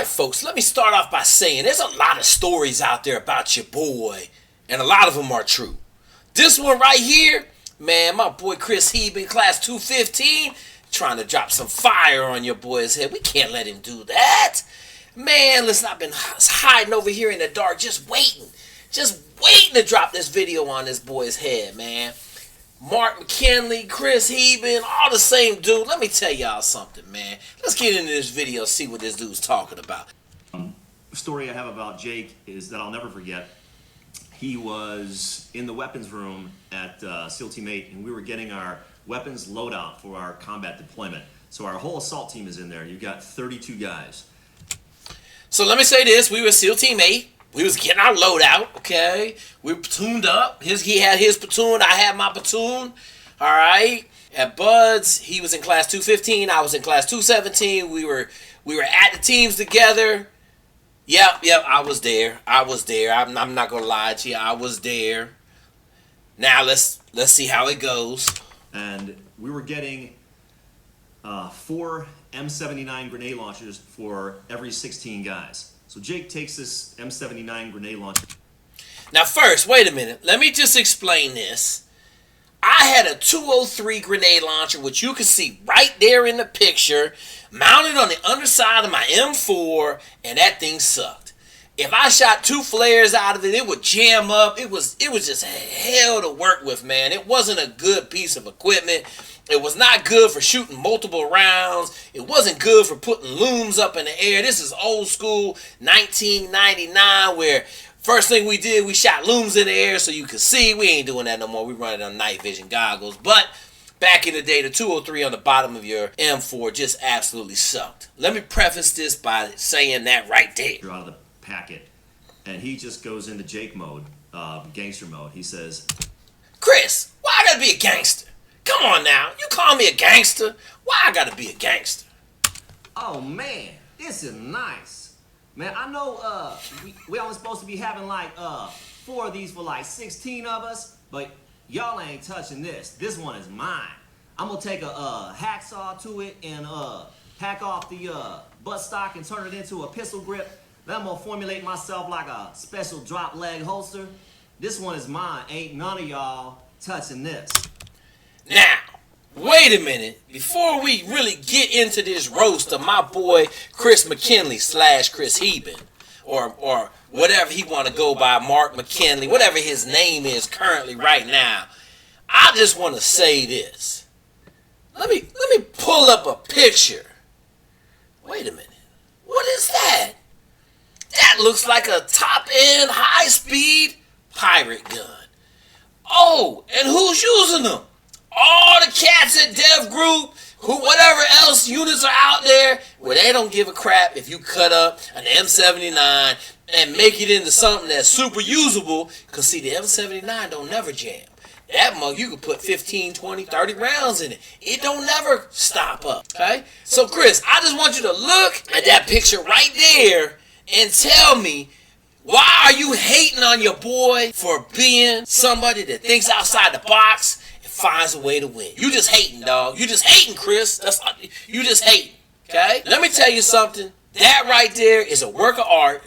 folks, let me start off by saying there's a lot of stories out there about your boy, and a lot of them are true. This one right here, man, my boy Chris Heben, class 215, trying to drop some fire on your boy's head. We can't let him do that. Man, listen, I've been hiding over here in the dark, just waiting to drop this video on this boy's head, man. Mark McKinley, Chris Heben, all the same dude. Let me tell y'all something, man. Let's get into this video, see what this dude's talking about. The story I have about Jake is that I'll never forget. He was in the weapons room at SEAL Team 8, and we were getting our weapons loadout for our combat deployment. So our whole assault team is in there. You've got 32 guys. So let me say this. We were SEAL Team 8. We was getting our loadout, okay? We were platooned up. He had his platoon. I had my platoon, all right? At Bud's, he was in class 215. I was in class 217. We were at the teams together. Yep, I was there. I'm not going to lie to you. I was there. Now, let's see how it goes. And we were getting 4 M79 grenade launchers for every 16 guys. So Jake takes this M79 grenade launcher. Now first, wait a minute. Let me just explain this. I had a 203 grenade launcher, which you can see right there in the picture, mounted on the underside of my M4, and that thing sucked. If I shot 2 flares out of it, it would jam up. It was just hell to work with, man. It wasn't a good piece of equipment. It was not good for shooting multiple rounds. It wasn't good for putting looms up in the air. This is old school 1999 where first thing we did, we shot looms in the air so you could see. We ain't doing that no more. We running on night vision goggles. But back in the day, the 203 on the bottom of your M4 just absolutely sucked. Let me preface this by saying that right there. You're out of the packet. And he just goes into Jake mode, gangster mode. He says, Chris, why I gotta be a gangster? Come on now, you call me a gangster? Why I gotta be a gangster? Oh man, this is nice. Man, I know we only supposed to be having like 4 of these for like 16 of us, but y'all ain't touching this. This one is mine. I'm gonna take a hacksaw to it and hack off the buttstock and turn it into a pistol grip. Then I'm gonna formulate myself like a special drop leg holster. This one is mine. Ain't none of y'all touching this. Now, wait a minute. Before we really get into this roast of my boy Chris McKinley / Chris Heben, or whatever he want to go by, Mark McKinley, whatever his name is currently right now, I just want to say this. Let me pull up a picture. Wait a minute. What is that? That looks like a top-end, high-speed pirate gun. Oh, and who's using them? All the cats at Dev Group, whatever else units are out there, where they don't give a crap if you cut up an M79 and make it into something that's super usable, because see, the M79 don't never jam. That mug, you can put 15, 20, 30 rounds in it. It don't never stop up, okay? So, Chris, I just want you to look at that picture right there and tell me, why are you hating on your boy for being somebody that thinks outside the box and finds a way to win? You just hating, dog. You just hating, Chris. You just hating, okay? Let me tell you something. That right there is a work of art,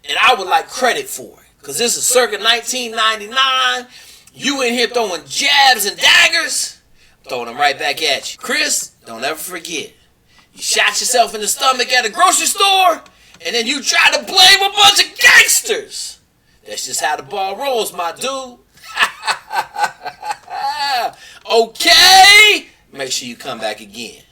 and I would like credit for it, because this is circa 1999. You in here throwing jabs and daggers, throwing them right back at you. Chris, don't ever forget, you shot yourself in the stomach at a grocery store, and then you try to blame a bunch of gangsters. That's just how the ball rolls, my dude. Okay? Make sure you come back again.